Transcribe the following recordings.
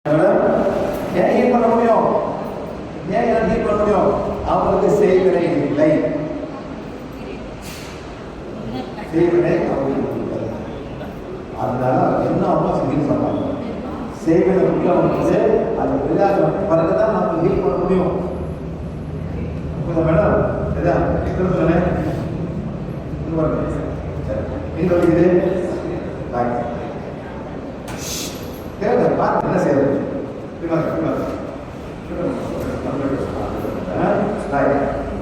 ஏன் ஹீல் பண்ண முடியும்? ஏன் ஹீல் பண்ண முடியும்? அவங்களுக்கு செய்வினை இல்லை. செய்வினை அவங்களுக்கு அதனால என்ன அவங்க ஹீல் பண்ணாங்க. செய்வினை முக்கியம் வந்து அது விளையாட்டு பிறகுதான் நம்ம ஹீல் பண்ண முடியும். மேடம் இதான் சொன்னேன். இது என்ன செய்யறது?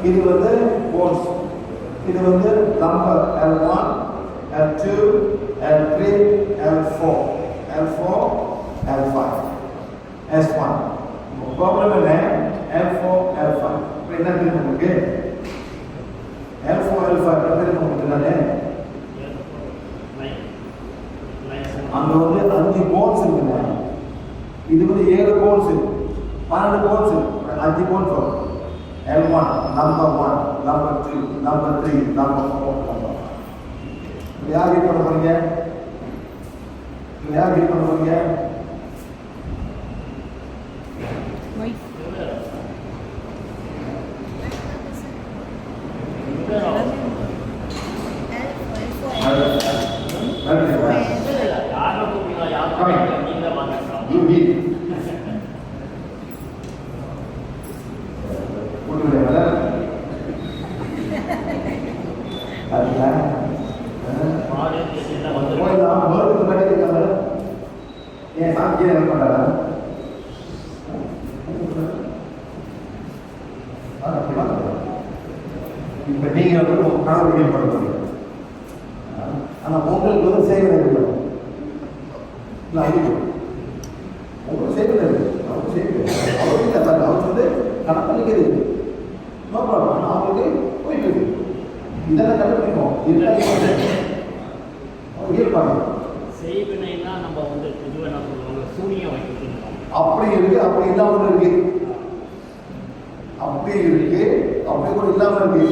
இது வந்து போன்ஸ். இது வந்து number L1, L2, L3, L4, L4, L5, S1. Problem என்ன? L4, L5. என்ன தெரியும் உங்களுக்கு? L4, L5 தெரியும் உங்களுக்கு தானே? அங்க வந்து 5 போன்ஸ் இருக்குங்க. இது வந்து 7 போன்ஸ், 12 போன்ஸ், 5 போன்ஸ் வரும். L1, number 1, number 2, number 3, number 4, number 5. யார் ஹீல் பண்ண போறீங்க? யார் ஹீல் பண்ண போறீங்க? இப்ப நீங்க கனவு ஹீல் பண்ண போறீங்க. ஆனா உங்களுக்கு வந்து செய்வதை இருக்கணும். உங்களுக்கு செய்வதை அவங்க செய்வது அவருக்கு வந்து கணக்கு நோ ப்ராப்ளம். ஆனால் அவங்களுக்கு போயிட்டு இருக்கு. இதெல்லாம் கண்டுபிடிக்கும். அவங்க ஹீல் பண்ணணும். செய்வினைனா நம்ம வந்து பொதுவாக என்ன சொல்லுவாங்க, சூனியம் வைக்கணும். அப்படி இருக்கு, அப்படி இல்லாம இருக்கு. அப்படி இருக்கு, அப்படி கூட இல்லாம இருக்கு.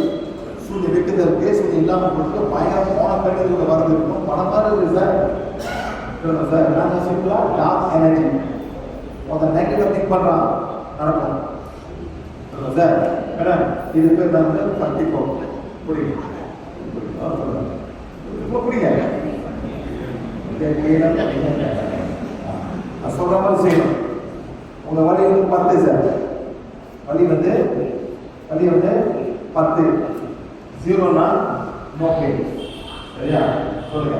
சூரிய வெட்டுதல் இருக்கு, சூரிய இல்லாம கொடுத்து பயங்கர போன கட்டில வரது இருக்கும். பணம் மாதிரி இருக்கு சார். சார் நான் சிம்பிளா டார்க் எனர்ஜி அந்த நெகட்டிவ் திங்க் பண்றான் நடக்கும் சார். மேடம் இது பேர் தான் வந்து சக்தி போகும். புரியுது? புரியுங்க. சொல்ற மாதிரி செய்யணும். உங்க வலி வந்து 10 சார். வலி வந்து 10. 0னா நோ பெயின். சரியா? சொல்லுங்க.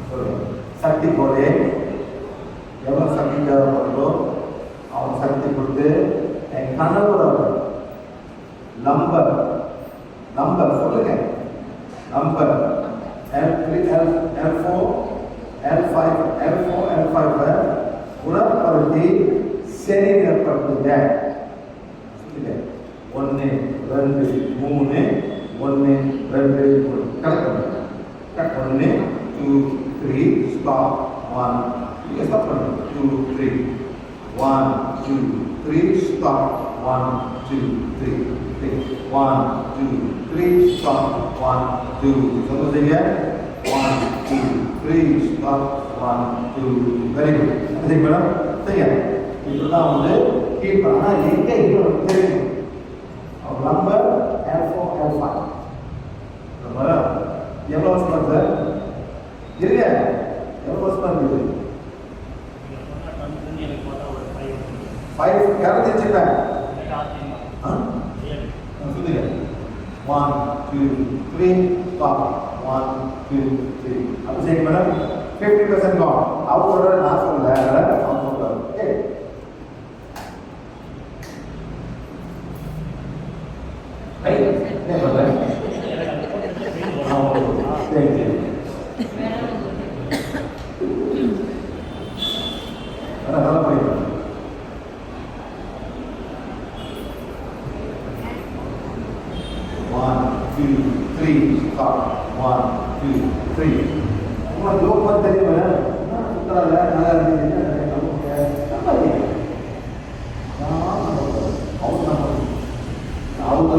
சொல்லுங்க. சக்தி போதே எவ்வளவு சக்தி தேவைப்படுதோ அவன் சக்தி கொடுத்து என் கணவர் நம்பர் சொல்லுங்க. நம்பர் L3, L4, L5 குணப்படுத்தி சரி ஏற்படுத்துங்க. 1 2 3 1 2 3 கரெக்ட். 1 2 3 ஸ்டாப். 1 இங்க ஸ்டாப் பண்ணுங்க. 2 3 1 2 3 ஸ்டாப். 1 2 3 1 2 3 ஸ்டாப். 1 2 சொல்லுங்க. 1 2 3 ஸ்டாப். 1 2 very good. அதே மேடம் சரியா? இப்பதான் வந்து ஹீல் பண்ணா எங்க ஹீல் தெரியும். நம்பர் L4, L5 எவ்வளோ வருஷம் சார் இருங்க? எவ்வளோ வருஷம் இருக்குது? 5 கரெக்ட் வச்சுப்பேன். சொல்லுங்க. 1 2 3 ஸ்டாப். 1 2 3 அப்போ சரி மேடம் 50% கா அவரோட நான் சொல்லல. அவங்க சொல்றாரு. ஓகே நல்லா படிக்கணும். One, 2, 3, stop. 1 2 3 உங்களுக்கு லோகம் தெரியுமா? சுத்தரால நல்லா இருக்கு. அவங்க